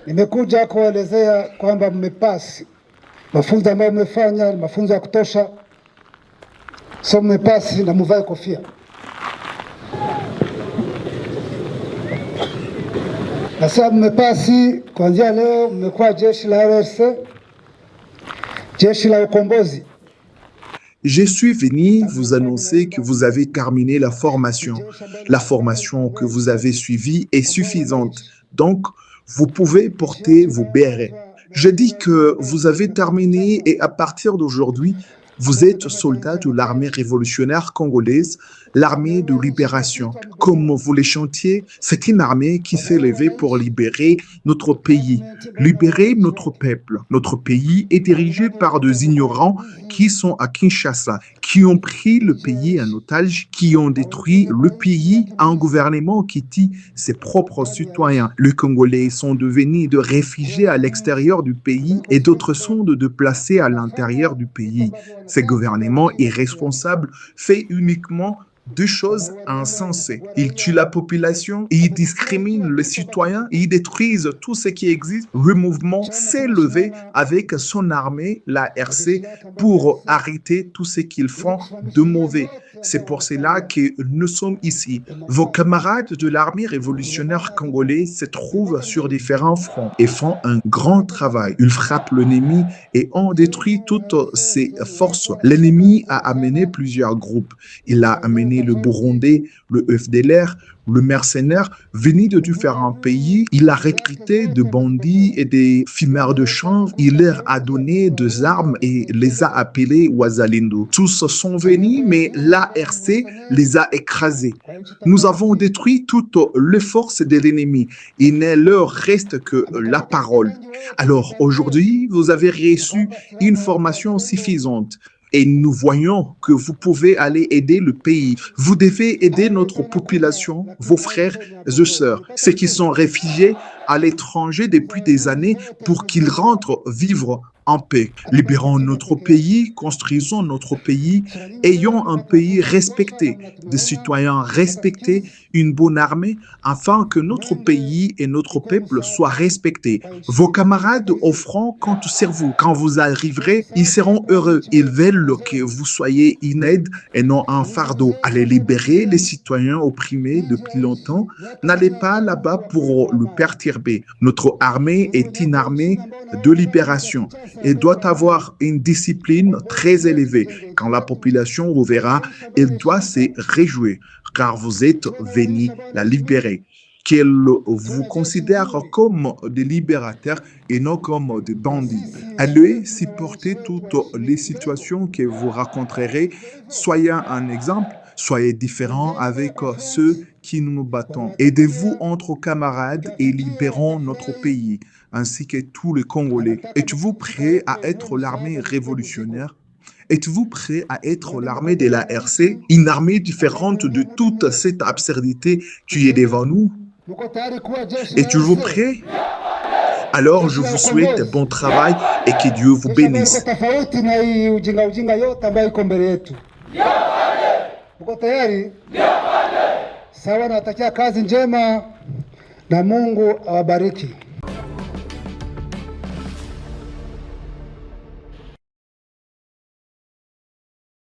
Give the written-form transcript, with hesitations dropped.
Nimekuja kuelezea kwamba mmepasi mafunzo ambayo mmefanya ni mafunzo ya kutosha, so mmepasi na mvae kofia. Na sasa mmepasi, kuanzia leo mmekuwa jeshi la RRC, jeshi la ukombozi. Je suis venu vous annoncer que vous avez terminé la formation. La formation que vous avez suivie est suffisante. Donc, vous pouvez porter vos bérets. Je dis que vous avez terminé et à partir d'aujourd'hui, vous êtes soldat de l'armée révolutionnaire congolaise, l'armée de libération. Comme vous les chantiez, c'est une armée qui s'est levée pour libérer notre pays, libérer notre peuple. Notre pays est dirigé par des ignorants qui sont à Kinshasa, qui ont pris le pays en otage, qui ont détruit le pays, un gouvernement qui tue ses propres citoyens. Les Congolais sont devenus des réfugiés à l'extérieur du pays et d'autres sont de déplacés à l'intérieur du pays. Ce gouvernement irresponsable fait uniquement deux choses insensées. Ils tuent la population, ils discriminent les citoyens, ils détruisent tout ce qui existe. Le mouvement s'est levé avec son armée, la RC, pour arrêter tout ce qu'ils font de mauvais. C'est pour cela que nous sommes ici. Vos camarades de l'armée révolutionnaire congolaise se trouvent sur différents fronts et font un grand travail. Ils frappent l'ennemi et ont détruit toutes ses forces. L'ennemi a amené plusieurs groupes. Il a amené le Burundais, le FDLR, le mercenaire, venu de différents pays. Il a recruté des bandits et des fumeurs de chanvre. Il leur a donné des armes et les a appelés Wazalendo. Tous sont venus, mais l'ARC les a écrasés. Nous avons détruit toutes les forces de l'ennemi. Il ne leur reste que la parole. Alors aujourd'hui, vous avez reçu une formation suffisante. Et nous voyons que vous pouvez aller aider le pays. Vous devez aider notre population, vos frères et sœurs, ceux qui sont réfugiés à l'étranger depuis des années pour qu'ils rentrent vivre en paix. Libérons notre pays, construisons notre pays, ayons un pays respecté, des citoyens respectés, une bonne armée, afin que notre pays et notre peuple soient respectés. Vos camarades au front comptent sur vous. Quand vous arriverez, ils seront heureux. Ils veulent que vous soyez une aide et non un fardeau. Allez libérer les citoyens opprimés depuis longtemps. N'allez pas là-bas pour le perturber. Notre armée est une armée de libération et doit avoir une discipline très élevée. Quand la population vous verra, elle doit se réjouir, car vous êtes venus la libérer. Qu'elle vous considère comme des libérateurs et non comme des bandits. Allez supporter toutes les situations que vous rencontrerez. Soyez un exemple, soyez différents avec ceux qui nous battons. Aidez-vous entre camarades et libérons notre pays, ainsi que tous les Congolais. Êtes-vous prêts à être l'armée révolutionnaire? Êtes-vous prêt à être l'armée de la RC, une armée différente de toute cette absurdité qui est devant nous? Êtes-vous prêt? Alors je vous souhaite bon travail et que Dieu vous bénisse. Uko tayari? Sawa, nawatakia kazi njema na Mungu awabariki.